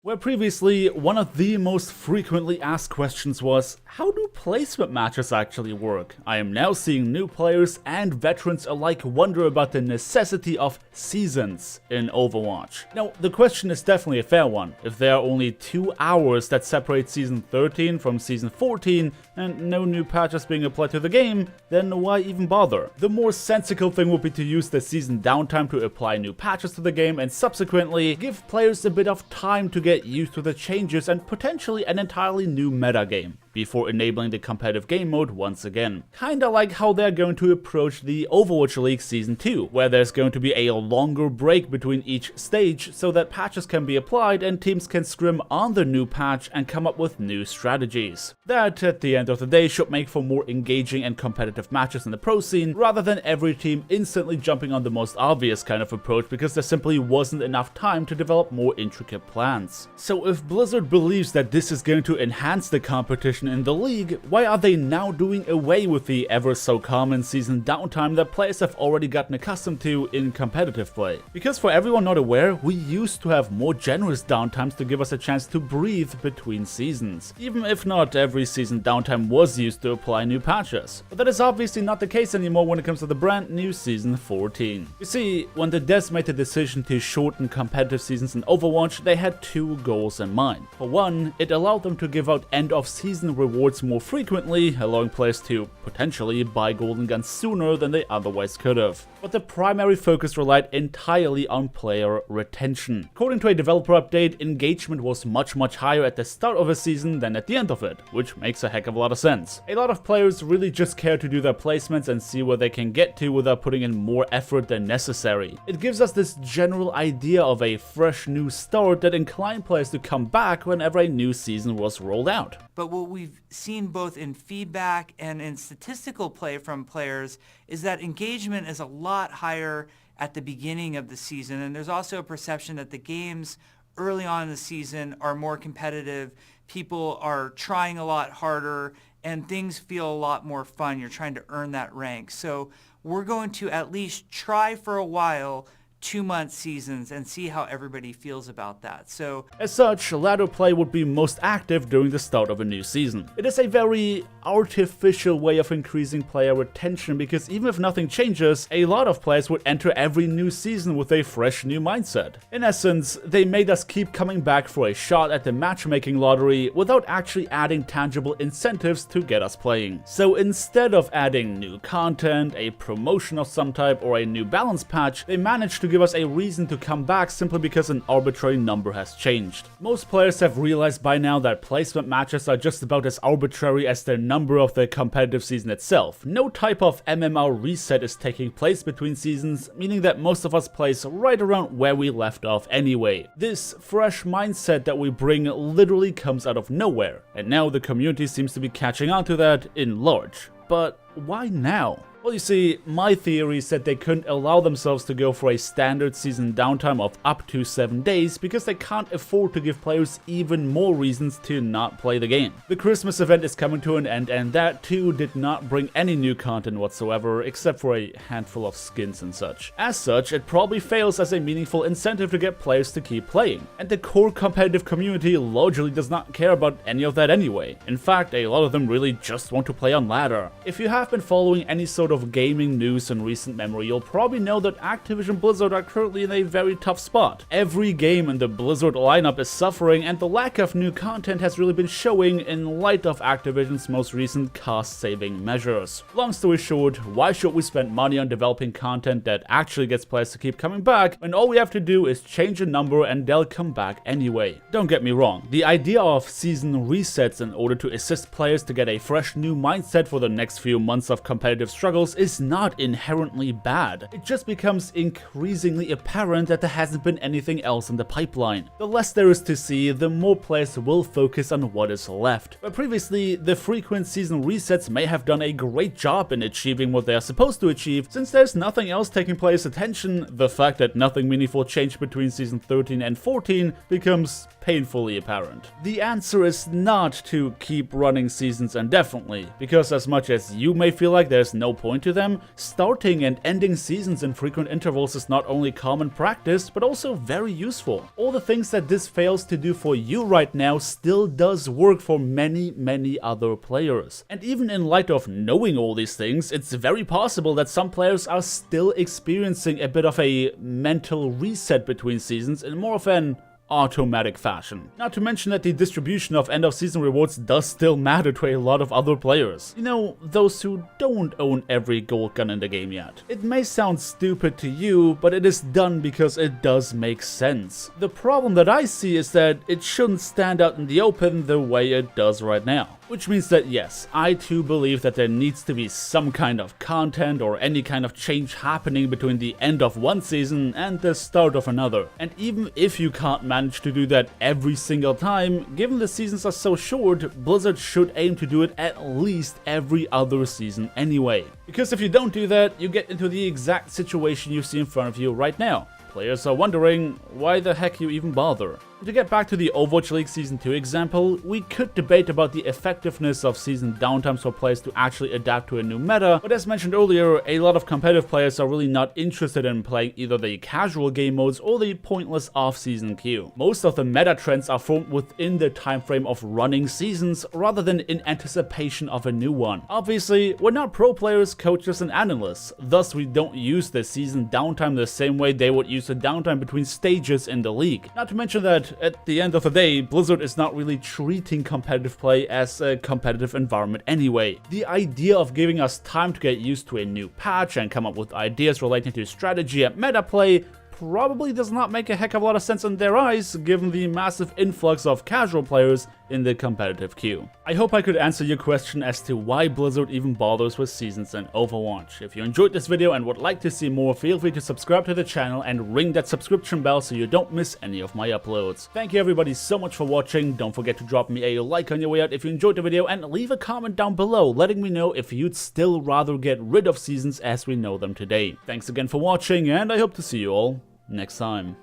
Where previously, one of the most frequently asked questions was, how do placement matches actually work? I am now seeing new players and veterans alike wonder about the necessity of seasons in Overwatch. Now, the question is definitely a fair one. If there are only 2 hours that separate Season 13 from Season 14, and no new patches being applied to the game, then why even bother? The more sensible thing would be to use the season downtime to apply new patches to the game and subsequently give players a bit of time to get used to the changes and potentially an entirely new metagame before enabling the competitive game mode once again. Kinda like how they're going to approach the Overwatch League Season 2, where there's going to be a longer break between each stage so that patches can be applied and teams can scrim on the new patch and come up with new strategies. That, at the end of the day, should make for more engaging and competitive matches in the pro scene, rather than every team instantly jumping on the most obvious kind of approach because there simply wasn't enough time to develop more intricate plans. So if Blizzard believes that this is going to enhance the competition in the league, why are they now doing away with the ever so common season downtime that players have already gotten accustomed to in competitive play? Because for everyone not aware, we used to have more generous downtimes to give us a chance to breathe between seasons, even if not every season downtime was used to apply new patches. But that is obviously not the case anymore when it comes to the brand new Season 14. You see, when the devs made the decision to shorten competitive seasons in Overwatch, they had two goals in mind. For one, it allowed them to give out end of season rewards more frequently, allowing players to potentially buy golden guns sooner than they otherwise could have. But the primary focus relied entirely on player retention. According to a developer update, engagement was much higher at the start of a season than at the end of it, which makes a heck of a lot of sense. A lot of players really just care to do their placements and see where they can get to without putting in more effort than necessary. It gives us this general idea of a fresh new start that inclined players to come back whenever a new season was rolled out. But what we've seen both in feedback and in statistical play from players is that engagement is a lot higher at the beginning of the season, and there's also a perception that the games early on in the season are more competitive, people are trying a lot harder, and things feel a lot more fun. You're trying to earn that rank. So we're going to at least try for a while 2-month seasons and see how everybody feels about that. So as such, ladder play would be most active during the start of a new season. It is a very artificial way of increasing player retention because even if nothing changes, a lot of players would enter every new season with a fresh new mindset. In essence, they made us keep coming back for a shot at the matchmaking lottery without actually adding tangible incentives to get us playing. So instead of adding new content, a promotion of some type, or a new balance patch, they managed to give us a reason to come back simply because an arbitrary number has changed. Most players have realized by now that placement matches are just about as arbitrary as the number of the competitive season itself. No type of MMR reset is taking place between seasons, meaning that most of us place right around where we left off anyway. This fresh mindset that we bring literally comes out of nowhere, and now the community seems to be catching on to that in large. But why now? Well, you see, my theory is that they couldn't allow themselves to go for a standard season downtime of up to 7 days because they can't afford to give players even more reasons to not play the game. The Christmas event is coming to an end, and that too did not bring any new content whatsoever except for a handful of skins and such. As such, it probably fails as a meaningful incentive to get players to keep playing, and the core competitive community largely does not care about any of that anyway. In fact, a lot of them really just want to play on ladder. If you have been following any sort of gaming news in recent memory, you'll probably know that Activision Blizzard are currently in a very tough spot. Every game in the Blizzard lineup is suffering, and the lack of new content has really been showing in light of Activision's most recent cost-saving measures. Long story short, why should we spend money on developing content that actually gets players to keep coming back when all we have to do is change a number and they'll come back anyway? Don't get me wrong, the idea of season resets in order to assist players to get a fresh new mindset for the next few months of competitive struggles is not inherently bad. It just becomes increasingly apparent that there hasn't been anything else in the pipeline. The less there is to see, the more players will focus on what is left. But previously, the frequent season resets may have done a great job in achieving what they are supposed to achieve. Since there's nothing else taking players' attention, the fact that nothing meaningful changed between season 13 and 14 becomes painfully apparent. The answer is not to keep running seasons indefinitely, because as much as you may feel like there's no point point to them, starting and ending seasons in frequent intervals is not only common practice, but also very useful. All the things that this fails to do for you right now still does work for many other players. And even in light of knowing all these things, it's very possible that some players are still experiencing a bit of a mental reset between seasons in more of an automatic fashion. Not to mention that the distribution of end of season rewards does still matter to a lot of other players. You know, those who don't own every gold gun in the game yet. It may sound stupid to you, but it is done because it does make sense. The problem that I see is that it shouldn't stand out in the open the way it does right now. Which means that yes, I too believe that there needs to be some kind of content or any kind of change happening between the end of one season and the start of another. And even if you can't manage to do that every single time, given the seasons are so short, Blizzard should aim to do it at least every other season anyway. Because if you don't do that, you get into the exact situation you see in front of you right now. Players are wondering why the heck you even bother. To get back to the Overwatch League Season 2 example, we could debate about the effectiveness of season downtimes for players to actually adapt to a new meta, but as mentioned earlier, a lot of competitive players are really not interested in playing either the casual game modes or the pointless off-season queue. Most of the meta trends are formed within the time frame of running seasons, rather than in anticipation of a new one. Obviously, we're not pro players, coaches, and analysts, thus we don't use the season downtime the same way they would use the downtime between stages in the league. Not to mention that at the end of the day, Blizzard is not really treating competitive play as a competitive environment anyway. The idea of giving us time to get used to a new patch and come up with ideas relating to strategy and meta play probably does not make a heck of a lot of sense in their eyes, given the massive influx of casual players in the competitive queue. I hope I could answer your question as to why Blizzard even bothers with seasons in Overwatch. If you enjoyed this video and would like to see more, feel free to subscribe to the channel and ring that subscription bell so you don't miss any of my uploads. Thank you everybody so much for watching. Don't forget to drop me a like on your way out if you enjoyed the video, and leave a comment down below letting me know if you'd still rather get rid of seasons as we know them today. Thanks again for watching, and I hope to see you all next time.